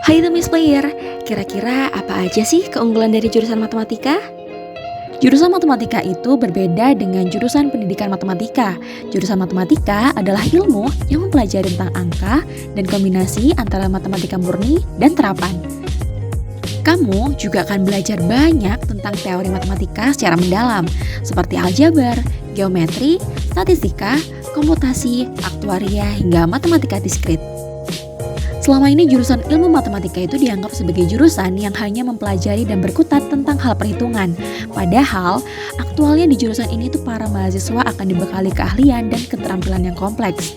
Hai Temis Player, kira-kira apa aja sih keunggulan dari jurusan matematika? Jurusan matematika itu berbeda dengan jurusan pendidikan matematika. Jurusan matematika adalah ilmu yang mempelajari tentang angka dan kombinasi antara matematika murni dan terapan. Kamu juga akan belajar banyak tentang teori matematika secara mendalam, seperti aljabar, geometri, statistika, komputasi, aktuaria, hingga matematika diskrit. Selama ini jurusan ilmu matematika itu dianggap sebagai jurusan yang hanya mempelajari dan berkutat tentang hal perhitungan. Padahal, aktualnya di jurusan ini tuh para mahasiswa akan dibekali keahlian dan keterampilan yang kompleks.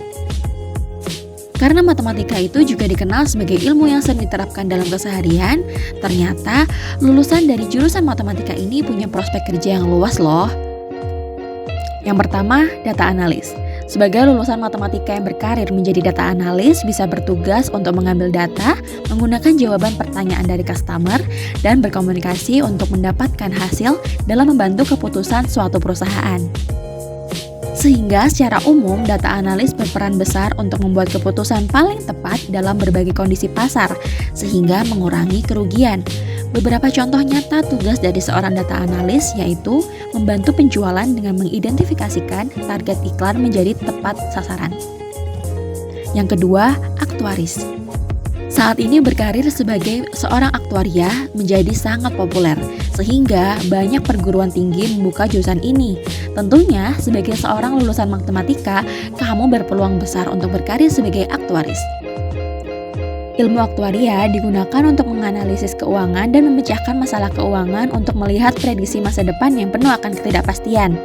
Karena matematika itu juga dikenal sebagai ilmu yang sering diterapkan dalam keseharian, ternyata lulusan dari jurusan matematika ini punya prospek kerja yang luas loh. Yang pertama, data analis. Sebagai lulusan matematika yang berkarir menjadi data analis bisa bertugas untuk mengambil data, menggunakan jawaban pertanyaan dari customer, dan berkomunikasi untuk mendapatkan hasil dalam membantu keputusan suatu perusahaan. Sehingga secara umum data analis berperan besar untuk membuat keputusan paling tepat dalam berbagai kondisi pasar, sehingga mengurangi kerugian. Beberapa contoh nyata tugas dari seorang data analis yaitu membantu penjualan dengan mengidentifikasikan target iklan menjadi tepat sasaran. Yang kedua, aktuaris. Saat ini berkarir sebagai seorang aktuaria menjadi sangat populer, sehingga banyak perguruan tinggi membuka jurusan ini. Tentunya, sebagai seorang lulusan matematika, kamu berpeluang besar untuk berkarir sebagai aktuaris. Ilmu aktuaria digunakan untuk menganalisis keuangan dan memecahkan masalah keuangan untuk melihat prediksi masa depan yang penuh akan ketidakpastian.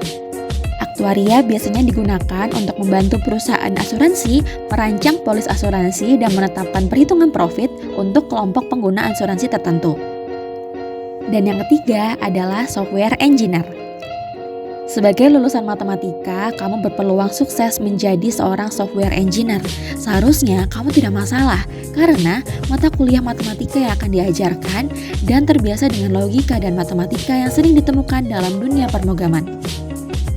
Aktuaria biasanya digunakan untuk membantu perusahaan asuransi merancang polis asuransi dan menetapkan perhitungan profit untuk kelompok pengguna asuransi tertentu. Dan yang ketiga adalah software engineer. Sebagai lulusan matematika, kamu berpeluang sukses menjadi seorang software engineer. Seharusnya kamu tidak masalah, karena mata kuliah matematika yang akan diajarkan dan terbiasa dengan logika dan matematika yang sering ditemukan dalam dunia pemrograman.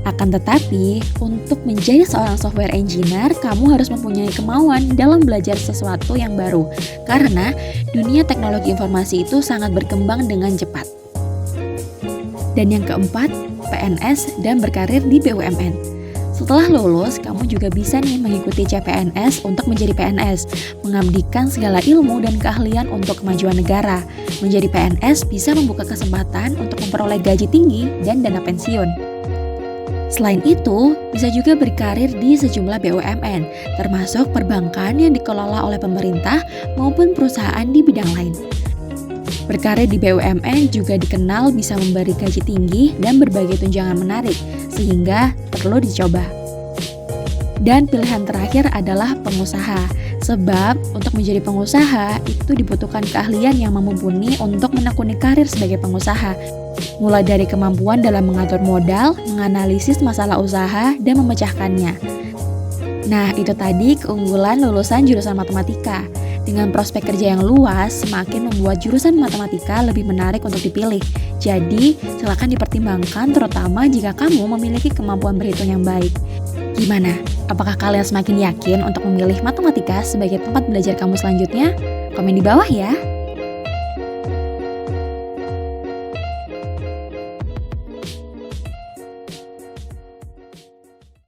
Akan tetapi, untuk menjadi seorang software engineer, kamu harus mempunyai kemauan dalam belajar sesuatu yang baru, karena dunia teknologi informasi itu sangat berkembang dengan cepat. Dan yang keempat, PNS dan berkarir di BUMN. Setelah lulus, kamu juga bisa nih mengikuti CPNS untuk menjadi PNS, mengabdikan segala ilmu dan keahlian untuk kemajuan negara. Menjadi PNS bisa membuka kesempatan untuk memperoleh gaji tinggi dan dana pensiun. Selain itu, bisa juga berkarir di sejumlah BUMN, termasuk perbankan yang dikelola oleh pemerintah maupun perusahaan di bidang lain. Berkarir di BUMN juga dikenal bisa memberi gaji tinggi dan berbagai tunjangan menarik, sehingga perlu dicoba. Dan pilihan terakhir adalah pengusaha, sebab untuk menjadi pengusaha itu dibutuhkan keahlian yang mumpuni untuk menekuni karir sebagai pengusaha, mulai dari kemampuan dalam mengatur modal, menganalisis masalah usaha, dan memecahkannya. Nah, itu tadi keunggulan lulusan jurusan matematika. Dengan prospek kerja yang luas, semakin membuat jurusan matematika lebih menarik untuk dipilih. Jadi, silakan dipertimbangkan terutama jika kamu memiliki kemampuan berhitung yang baik. Gimana? Apakah kalian semakin yakin untuk memilih matematika sebagai tempat belajar kamu selanjutnya? Komen di bawah ya!